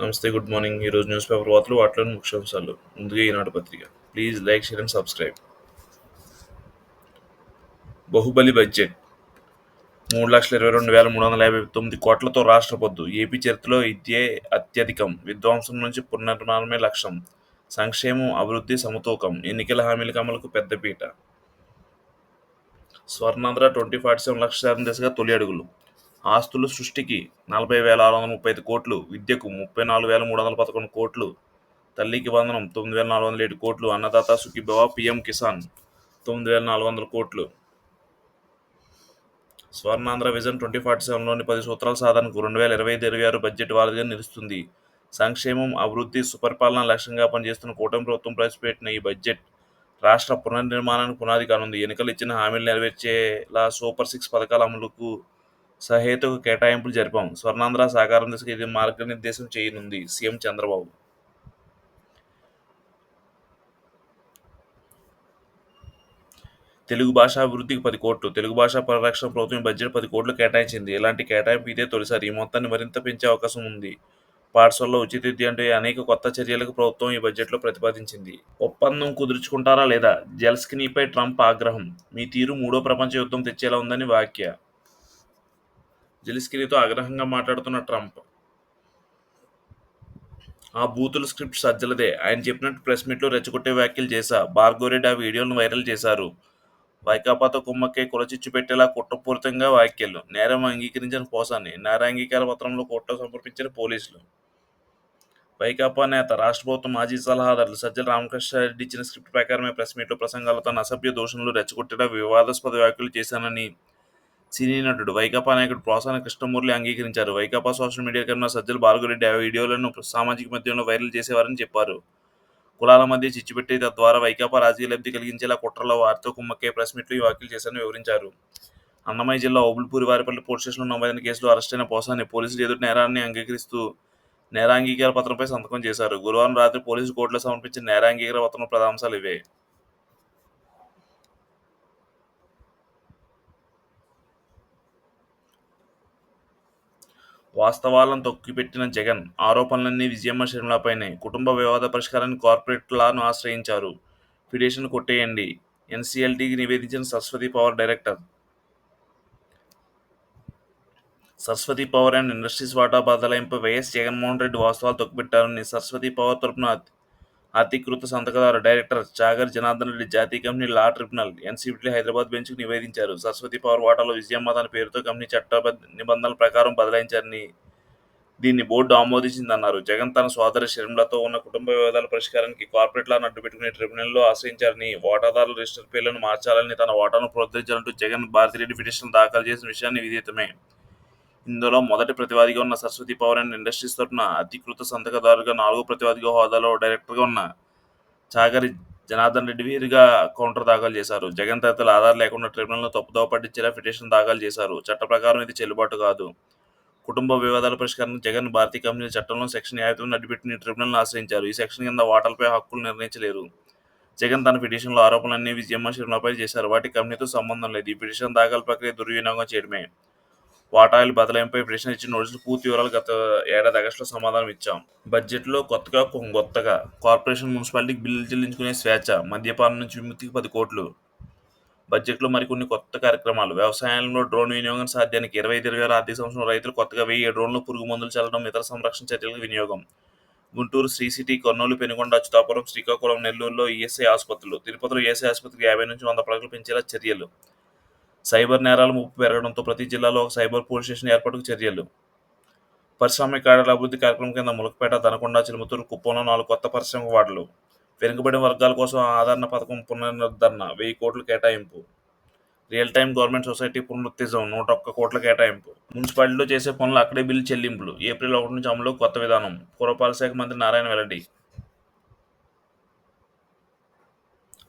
నమస్తే, good morning. ఈరోజు news paper వార్తలు వాటిలోని ముఖ్యాంశాలు. ముందుగా ఈనాడు పత్రిక. Please like, share and subscribe. Baahubali budget 3,22,359 కోట్లతో రాష్ట్ర పద్దు. ఏపీ చరిత్రలో ఇదే అత్యధికం. విధ్వంసం నుంచి పునర్నిర్మాణమే లక్ష్యం. సంక్షేమం, అభివృద్ధి సమతూకం. ఎన్నికల హామీల అమలుకు పెద్దపీట. స్వర్ణాంధ్ర 2047 లక్ష్య దిశగా తొలి అడుగులు. ఆస్తుల సృష్టికి 40,635 కోట్లు. విద్యకు 34,311 కోట్లు. తల్లికి వందనం 9,407 కోట్లు. అన్నదాత సుఖీభవ, పీఎం కిసాన్ 9,400 కోట్లు. స్వర్ణాంధ్ర విజన్ 2047లోని 10 సూత్రాల సాధనకు 2025-26 బడ్జెట్ వారధిగా నిలుస్తుంది. సంక్షేమం, అభివృద్ధి, సుపరిపాలన లక్ష్యంగా పనిచేస్తున్న కూటమి ప్రభుత్వం ప్రవేశపెట్టిన ఈ బడ్జెట్ రాష్ట్ర పునర్నిర్మాణానికి పునాది కానుంది. ఎన్నికలు ఇచ్చిన హామీలు నెరవేర్చేలా సూపర్ సిక్స్ పథకాల అమలుకు సహేతుక కేటాయింపులు జరిపాం. స్వర్ణాంధ్ర సాకారం దిశగా ఇది మార్గనిర్దేశం చేయనుంది. సీఎం చంద్రబాబు. తెలుగు భాష అభివృద్ధికి 10 కోట్లు. తెలుగు భాష పరిరక్షణ ప్రభుత్వం ఈ బడ్జెట్ 10 కోట్లు కేటాయించింది. ఇలాంటి కేటాయింపు ఇదే తొలిసారి. ఈ మొత్తాన్ని మరింత పెంచే అవకాశం ఉంది. పాఠశాలలో ఉచిత విద్య అంటే అనేక కొత్త చర్యలకు ప్రభుత్వం ఈ బడ్జెట్లో ప్రతిపాదించింది. ఒప్పందం కుదుర్చుకుంటారా లేదా? జెలెన్స్కీపై ట్రంప్ ఆగ్రహం. మీ తీరు మూడో ప్రపంచ యుద్ధం తెచ్చేలా ఉందని వ్యాఖ్య. జెలెన్స్కీతో ఆగ్రహంగా మాట్లాడుతున్న ట్రంప్. ఆ బూతుల స్క్రిప్ట్ సజ్జలదే. ఆయన చెప్పినట్టు ప్రెస్ మీట్లో రెచ్చగొట్టే వ్యాఖ్యలు చేశా. భార్గవరెడ్డి ఆ వీడియోలను వైరల్ చేశారు. వైకాపాతో కుమ్మక్కై కులచిచ్చు పెట్టేలా కుట్రపూరితంగా వ్యాఖ్యలు. నేరం అంగీకరించిన పోసాని. నేరాంగీకార పత్రంలో కోర్టులో సమర్పించిన పోలీసులు. వైకాపా నేత, రాష్ట్ర ప్రభుత్వం మాజీ సలహాదారులు సజ్జల రామకృష్ణారెడ్డి ఇచ్చిన స్క్రిప్ట్ ప్రకారమే ప్రెస్ మీట్లో ప్రసంగాలతో అసభ్య దూషణలు రెచ్చగొట్టిన వివాదాస్పద వ్యాఖ్యలు చేశానని సినీ నటుడు, వైకాపా నాయకుడు పోసాని కృష్ణమురళి అంగీకరించారు. వైకాపా సోషల్ మీడియా కన్నా సజ్జల భార్గవరెడ్డి ఆ వీడియోలను సామాజిక మాధ్యమంలో వైరల్ చేసేవారని చెప్పారు. కులాల మధ్య చిచ్చు పెట్టి తద్వారా వైకాపా రాజకీయ లబ్ధి కలిగించేలా కుట్రలో వారితో కుమ్మక్కై ప్రెస్ మీట్లో ఈ వ్యాఖ్యలు చేశారని వివరించారు. అన్నమయ్య జిల్లా ఓబుల్పూరి వారిపల్లి పోలీస్ స్టేషన్లో నమోదైన కేసులో అరెస్టైన పోసాని పోలీసులు ఎదుటి నేరాన్ని అంగీకరిస్తూ నేరాంగీకార పత్రంపై సంతకం చేశారు. గురువారం రాత్రి పోలీసు కోర్టులో సమర్పించిన నేరాంగీకార పత్రంలో ప్రధానాంశాలు ఇవే. వాస్తవాలను తొక్కిపెట్టిన జగన్. ఆరోపణలన్నీ విజయమ్మ షర్మిలపైనే. కుటుంబ వివాద పరిష్కారానికి కార్పొరేట్ లాను ఆశ్రయించారు. పిటిషన్ కొట్టేయండి. ఎన్సీఎల్టీకి నివేదించిన Saraswati Power director. Saraswati Power and Industries వాటా బదలాయింపు వైఎస్ జగన్మోహన్ రెడ్డి వాస్తవాలు తొక్కిపెట్టారని సరస్వతి పవర్ తరపున అధికృత సంతకదారు డైరెక్టర్ చాగర్ జనార్దన్ రెడ్డి జాతీయ company law tribunal NCBT Hyderabad బెంచ్కు నివేదించారు. సరస్వతి పవర్ వాటాలో విజయమ్మ తన పేరుతో కంపెనీ చట్ట నిబంధనల ప్రకారం బదలాయించారని, దీన్ని బోర్డు ఆమోదించిందన్నారు. జగన్ తన సోదరి షర్మిలతో ఉన్న కుటుంబ వివాదాల పరిష్కారానికి కార్పొరేట్ లాను అడ్డుపెట్టుకుని ట్రిబ్యునల్లో ఆశ్రయించారని, వాటాదారుల రిజిస్టర్ పేర్లను మార్చాలని, తన వాటాను పునరుద్ధరించాలంటూ జగన్ భారతిరెడ్డి పిటిషన్ దాఖలు చేసిన విషయాన్ని విదితమే. ఇందులో మొదటి ప్రతివాదిగా ఉన్న సరస్వతి పవర్ అండ్ ఇండస్ట్రీస్ తరపున అధికృత సంతకదారుగా, నాలుగో ప్రతివాదిగా హోదాలో డైరెక్టర్గా ఉన్న చాగరి జనార్దన్ రెడ్డి వీరిగా కౌంటర్ దాఖలు చేశారు. జగన్ తదితరుల ఆధార్ లేకుండా ట్రిబ్యునల్ను తప్పుదోవ పట్టించేలా పిటిషన్ దాఖలు చేశారు. చట్ట ప్రకారం ఇది చెల్లుబాటు కాదు. కుటుంబ వివాదాల పరిష్కారానికి జగన్ భారతీయ కంపెనీల చట్టంలో సెక్షన్ 59 అడ్డుపెట్టి ట్రిబ్యునల్ను ఆశ్రయించారు. ఈ సెక్షన్ కింద వాటాలపై హక్కులు నిర్ణయించలేరు. జగన్ తన పిటిషన్లో ఆరోపణలన్నీ విజయమ్మ షర్మిలపై చేశారు. వాటికి కంపెనీతో సంబంధం లేదు. ఈ పిటిషన్ దాఖలు ప్రక్రియ దుర్వినియోగం చేయడమే. వాటాల బదలాయింపై పిటిషన్ ఇచ్చిన నోటీసులు పూర్తి వివరాలు గత ఏడాది ఆగస్టులో సమాధానం ఇచ్చాం. బడ్జెట్లో కొత్తగా కార్పొరేషన్ మున్సిపాలిటీకి బిల్లులు చెల్లించుకునే స్వేచ్ఛ. మద్యపానం నుంచి విముక్తికి 10 కోట్లు. బడ్జెట్లో మరికొన్ని కొత్త కార్యక్రమాలు. వ్యవసాయంలో డ్రోన్ వినియోగం సాధ్యానికి 25-26 ఆర్థిక సంవత్సరంలో రైతులు కొత్తగా 1000 డ్రోన్లు, పురుగు మందులు చల్లడం, ఇతర సంరక్షణ చర్యలకు వినియోగం. గుంటూరు, శ్రీ సిటీ, కర్నూలు, పెనుగొండ, అచ్యుతాపురం, శ్రీకాకుళం, నెల్లూరులో ఈఎస్ఐ ఆసుపత్రులు. తిరుపతిలో ఈఎస్ఐ ఆసుపత్రికి 50 నుంచి 100 పడకలు పెంచేలా చర్యలు. సైబర్ నేరాల ముప్పు పెరగడంతో ప్రతి జిల్లాలో ఒక సైబర్ పోలీస్ స్టేషన్ ఏర్పాటుకు చర్యలు. పారిశ్రామిక కారిడార్ అభివృద్ధి కార్యక్రమం కింద ములకపేట, దనకొండ, చిలుముతూరు, కుప్పంలో 4 కొత్త పారిశ్రామిక వార్డులు. వెనుకబడిన వర్గాల కోసం ఆదరణ పథకం పునరుద్ధరణ 1000 కోట్లు కేటాయింపు. రియల్ టైమ్ గవర్నమెంట్ సొసైటీ పునరుత్తేజం 101 కోట్ల కేటాయింపు. మున్సిపాలిటీలో చేసే పనులు అక్కడే బిల్లు చెల్లింపులు. ఏప్రిల్ 1 నుంచి అమలు కొత్త విధానం. పురపాలక శాఖ మంత్రి నారాయణ వెల్లడి.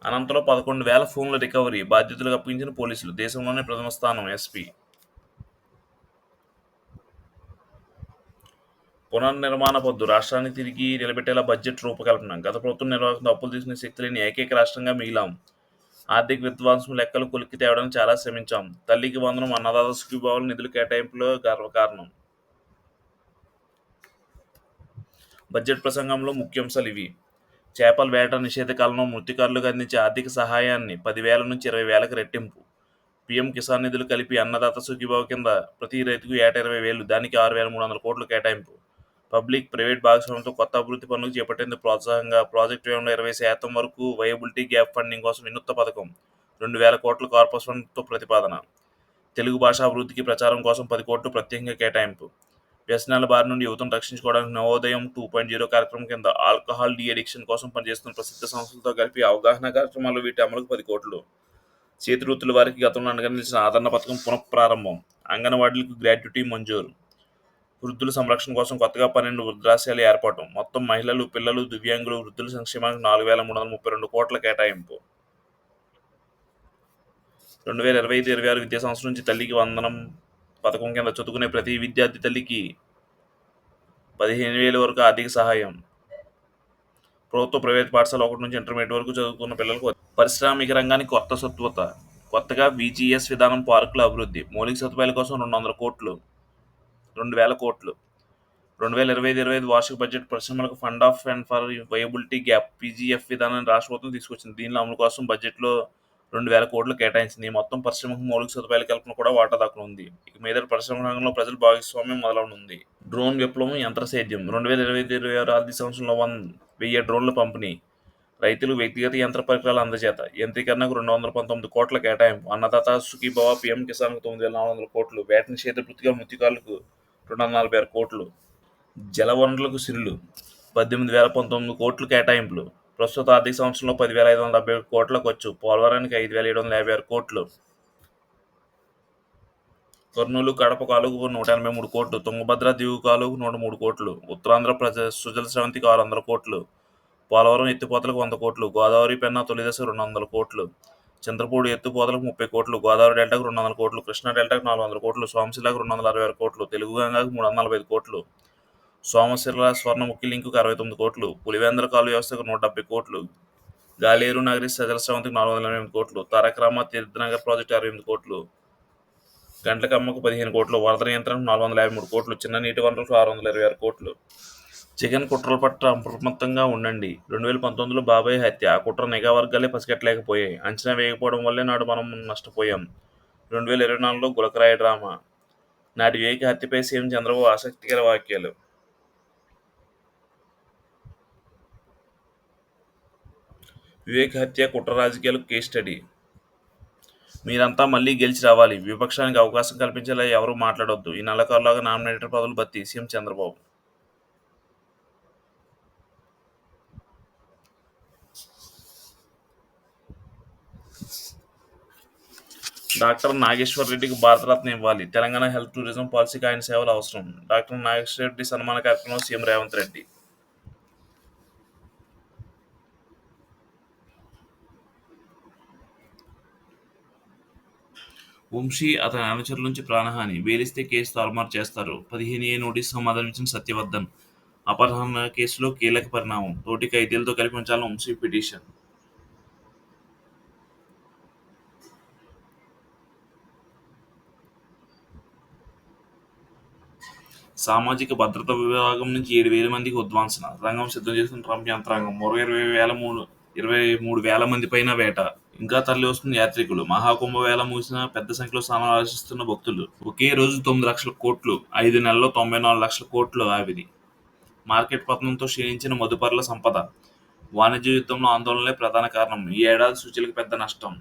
అనంతరం 11,000 ఫోన్ల రికవరీ. బాధ్యతలకు అప్పగించిన పోలీసులు. దేశంలోనే ప్రథమ స్థానం. ఎస్పీ. పునర్నిర్మాణ పద్దు. రాష్ట్రానికి తిరిగి నిలబెట్టేలా బడ్జెట్ రూపకల్పన. గత ప్రభుత్వం నిర్వాహకంతో అప్పులు తీసుకునే శక్తి లేని ఏకైక రాష్ట్రంగా మిగిలాం. ఆర్థిక విధ్వంసం లెక్కలు కొలిక్కి తేవడానికి చాలా శ్రమించాం. తల్లికి వందనం, అన్నదాత సుఖీభావాల నిధుల కేటాయింపులో గర్వకారణం. బడ్జెట్ ప్రసంగంలో ముఖ్యాంశాలు ఇవి: చేపల వేట నిషేధ కాలంలో మృతికారులకు అందించే ఆర్థిక సహాయాన్ని 10,000 నుంచి 20,000కి రెట్టింపు. పీఎం కిసాన్ నిధులు కలిపి అన్నదాత సుఖీభావ కింద ప్రతి రైతుకు ఏటా 20,000, దానికి 6,300 కోట్లు కేటాయింపు. పబ్లిక్, ప్రైవేట్ భాగస్వామ్యంతో కొత్త అభివృద్ధి పనులు చేపట్టేందుకు ప్రోత్సాహంగా ప్రాజెక్టు వ్యయంలో 20% వరకు వయబిలిటీ గ్యాప్ ఫండింగ్ కోసం వినూత్న పథకం. 2,000 కోట్ల కార్పస్ ఫండ్తో ప్రతిపాదన. తెలుగు భాష అభివృద్ధికి ప్రచారం కోసం 10 కోట్లు ప్రత్యేకంగా కేటాయింపు. వ్యసనాల బారి నుండి యువతను రక్షించుకోవడానికి నవోదయం 2.0 కార్యక్రమం కింద ఆల్కహాల్ డీ అడిక్షన్ కోసం పనిచేస్తున్న ప్రసిద్ధ సంస్థలతో కలిపి అవగాహన కార్యక్రమాలు, వీటి అమలుకు 10 కోట్లు. చేతి వృత్తుల వారికి గతంలో అనగా నిలిచిన ఆదరణ పథకం పునఃప్రారంభం. అంగన్వాడీలకు గ్రాట్యుటీ మంజూరు. వృద్ధుల సంరక్షణ కోసం కొత్తగా 12 వృద్ధాశ్రయాలు ఏర్పాటు. మొత్తం మహిళలు, పిల్లలు, దివ్యాంగులు, వృద్ధుల సంక్షేమానికి 4,332 కోట్ల కేటాయింపు. 2025-26 విద్యా సంవత్సరం నుంచి తల్లికి వందనం పథకం కింద చదువుకునే ప్రతి విద్యార్థి తల్లికి 15,000 వరకు ఆర్థిక సహాయం. ప్రభుత్వ, ప్రైవేట్ పాఠశాల 1 నుంచి ఇంటర్మీడియట్ వరకు చదువుకున్న పిల్లలకు పారిశ్రామిక రంగానికి కొత్త సత్వత. కొత్తగా విజిఎస్ విధానం, పార్కుల అభివృద్ధి. మౌలిక సదుపాయాల కోసం 200 కోట్లు 2,000 కోట్లు. 2024-25 వార్షిక బడ్జెట్ పరిశ్రమలకు fund of and for viability gap PGF విధానాన్ని రాష్ట్ర ప్రభుత్వం తీసుకొచ్చింది. దీనిలో అమలు కోసం బడ్జెట్లో 2,000 కోట్లు కేటాయించింది. మొత్తం పరిశ్రమకు మౌలిక సదుపాయాల కల్పన కూడా వాటా దక్కనుంది. ఇక మీద పరిశ్రమ రంగంలో ప్రజల భాగస్వామ్యం మొదలవనుంది. డ్రోన్ విప్లవం, యంత్ర సేద్యం. 2025-26 ఆర్థిక సంవత్సరంలో 1,000 డ్రోన్ల పంపిణీ. రైతులు వ్యక్తిగత యంత్ర పరికరాల అందజేత. యంత్రీకరణకు 219 కోట్ల కేటాయింపు. అన్నదాత సుఖీభవ, పీఎం కిసాన్కు 9,400 కోట్లు. వేట నిషేధ వృత్తిగా మృతికారులకు 246 కోట్లు. జలవనరులకు సిరులు 18,019 కోట్లు కేటాయింపులు. ప్రస్తుత ఆర్థిక సంవత్సరంలో 10,571 కోట్ల ఖర్చు. పోలవరానికి 5,756 కోట్లు. కర్నూలు, కడప కాలువకు 183 కోట్లు. తుంగభద్ర దిగువ కాలువకు 103 కోట్లు. ఉత్తరాంధ్ర సుజల స్రవంతికి 600 కోట్లు. పోలవరం ఎత్తిపోతలకు 100 కోట్లు. గోదావరి పెన్నా తొలిదశ 200 కోట్లు. చంద్రపూడి ఎత్తిపోతలకు 30 కోట్లు. గోదావరి డెల్టాకు 200 కోట్లు. కృష్ణా డెల్టాకు 400 కోట్లు. సోమశిలకు 266 కోట్లు. తెలుగు గంగాకు 345 కోట్లు. సోమశిల స్వర్ణముఖి లింకుకు 69 కోట్లు. పులివెందుల కాలువ వ్యవస్థకు 170 కోట్లు. గాలేరు నగరి సజల స్రవంతికి 428 కోట్లు. తారక రామ తీర్థనగర్ ప్రాజెక్టు 68 కోట్లు. గంటలకమ్మకు 15 కోట్లు. వరద నియంత్రణకు 453 కోట్లు. చిన్న నీటి వనరులకు 626 కోట్లు. జగన్ కుట్రల పట్ల అప్రమత్తంగా ఉండండి. 2019లో బాబాయ్ హత్య. ఆ కుట్ర నిఘా వర్గాలే పసిగట్టలేకపోయాయి. అంచనా వేయకపోవడం వల్లే నాడు మనం నష్టపోయాం. 2024లో గులకరాయి డ్రామా. నాటి వివేక హత్యపై సీఎం చంద్రబాబు ఆసక్తికర వ్యాఖ్యలు. వివేక్ హత్య కుట్ర రాజకీయాలకు కేస్ స్టడీ. మీరంతా మళ్లీ గెలిచి రావాలి. విపక్షానికి అవకాశం కల్పించేలా ఎవరూ మాట్లాడొద్దు. ఈ నెలాఖరులోగా నామినేటెడ్ పదవులు భర్తీ. సీఎం చంద్రబాబు. డాక్టర్ నాగేశ్వర్ రెడ్డికి భారతరత్న ఇవ్వాలి. తెలంగాణ హెల్త్ టూరిజం పాలసీకి ఆయన సేవలు అవసరం. డాక్టర్ నాగేశ్వర్ రెడ్డి సన్మాన కార్యక్రమంలో సీఎం రేవంత్ రెడ్డి. వంశీ, అతని అనుచరుల నుంచి ప్రాణహాని. బెయిలిస్తే కేసు తారుమారు చేస్తారు. 15A నోటీసు సమాధానం ఇచ్చిన సత్యవర్ధన్. అపహరణ కేసులో కీలక పరిణామం. తోటి ఖైదీలతో కలిపి ఉంచాలని వంశీ పిటిషన్. సామాజిక భద్రత విభాగం నుంచి 7,000 మందికి ఉద్వాసన. రంగం సిద్ధం చేసిన ట్రంప్ యంత్రాంగం. మరో 23,000 మంది పైన వేట. ఇంకా తరలి వస్తున్న యాత్రికులు. మహాకుంభవేళ ముగిసిన పెద్ద సంఖ్యలో స్నానాలు ఆశిస్తున్న భక్తులు. ఒకే రోజు 9 లక్షల కోట్లు. 5 నెలల్లో 94 లక్షల కోట్లు ఆవిరి. మార్కెట్ పతనంతో క్షీణించిన మదుపర్ల సంపద. వాణిజ్య యుద్ధంలో ఆందోళనలే ప్రధాన కారణం. ఈ ఏడాది సూచీలకు పెద్ద నష్టం.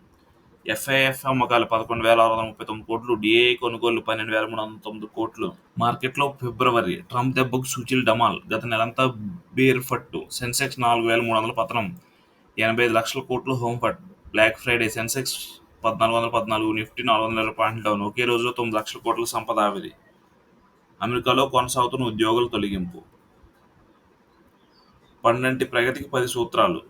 ఎఫ్ఐఎఫ్ అమ్మకాలు 11,639 కోట్లు. డిఐఐ కొనుగోళ్లు 12,309 కోట్లు. మార్కెట్లో ఫిబ్రవరి. ట్రంప్ దెబ్బకు సూచీలు డమాల్. గత నెలంతా బేర్ ఫట్టు. సెన్సెక్స్ 4,300 పతనం. 85 లక్షల కోట్లు హోమ్ ఫట్. Black Friday. సెన్సెక్స్ 1,414, నిఫ్టీ 420 పాయింట్లు డౌన్. ఒకే రోజులో 9 లక్షల కోట్ల సంపద ఆవిరి. అమెరికాలో కొనసాగుతున్న ఉద్యోగుల తొలగింపు. పండంటి ప్రగతికి 10 సూత్రాలు.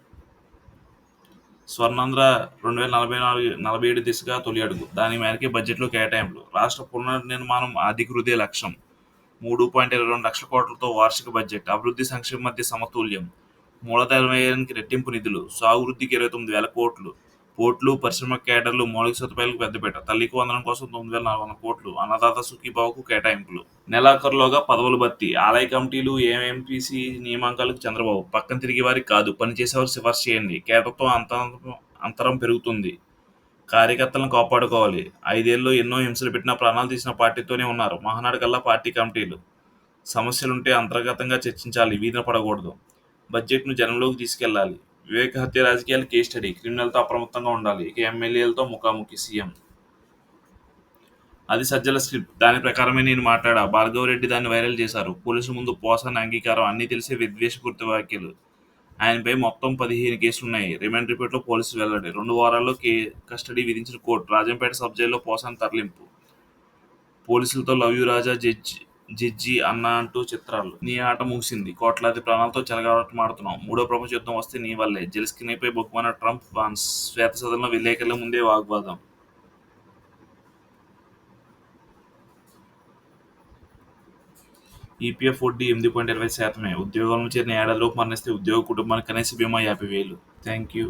స్వర్ణాంధ్ర 2047 దిశగా తొలి అడుగు. దాని మేరకే బడ్జెట్లో కేటాయింపులు. రాష్ట్ర పునర్నిర్మాణం ఆర్థిక వృద్ధి లక్ష్యం. 3.22 లక్షల కోట్లతో వార్షిక బడ్జెట్. అభివృద్ధి, సంక్షేమం మధ్య సమతుల్యం. మూలధన వ్యయానికి రెట్టింపు నిధులు. సాగు వృద్ధికి 29,000 కోట్లు. పోర్టులు, పరిశ్రమ కేడర్లు, మౌలిక సదుపాయాలకు పెద్దపీట. తల్లికి వందనం కోసం 9,400 కోట్లు. అన్నదాత సుఖీభావకు కేటాయింపులు. నెలాఖరులోగా పదవుల భర్తీ. ఆలయ కమిటీలు, ఏఎంపీసీ నియామకాలకు చంద్రబాబు. పక్కన తిరిగే వారికి కాదు, పనిచేసేవారు సిఫార్సు చేయండి. కేడర్తో అంతరం పెరుగుతుంది. కార్యకర్తలను కాపాడుకోవాలి. 5 ఏళ్లలో ఎన్నో హింసలు పెట్టినా, ప్రాణాలు తీసిన పార్టీతోనే ఉన్నారు. మహానాడు కల్లా పార్టీ కమిటీలు. సమస్యలుంటే అంతర్గతంగా చర్చించాలి, వీధిన పడకూడదు. బడ్జెట్ను జనంలోకి తీసుకెళ్లాలి. వివేక హత్య రాజకీయాలు కేస్ స్టడీ. క్రిమినల్తో అప్రమత్తంగా ఉండాలి. ఇక ఎమ్మెల్యేలతో ముఖాముఖి సీఎం. అది సజ్జల స్క్రిప్ట్. దాని ప్రకారమే నేను మాట్లాడా. భార్గవరెడ్డి దాన్ని వైరల్ చేశారు. పోలీసుల ముందు పోసాని అంగీకారం. అన్నీ తెలిసే విద్వేషపూరిత వ్యాఖ్యలు. ఆయనపై మొత్తం 15 కేసులున్నాయి. రిమాండ్ రిపోర్టులో పోలీసులు వెల్లడి. 2 వారాల్లో కస్టడీ విధించిన కోర్టు. రాజంపేట సబ్ జైల్లో పోసాని తరలింపు. పోలీసులతో లవ్ యూ రాజా, జడ్జి అన్నా అంటూ చిత్రాలు. నీ ఆట ముగిసింది. కోట్లాది ప్రాణాలతో చెలగాటమాడుతున్నావు. మూడో ప్రపంచ యుద్ధం వస్తే నీ వల్లే. జెలెన్స్కీపై బొగ్గుమన్న ట్రంప్ వాన్స్. శ్వేతసదనంలో విలేకరుల ముందే వాగ్వాదం. ఈపీఎఫ్ వడ్డీ 8.20%. ఉద్యోగంలో చేరిన ఏడాదిలోపు మరణిస్తే ఉద్యోగ కుటుంబానికి కనీస బీమా 50,000. Thank you.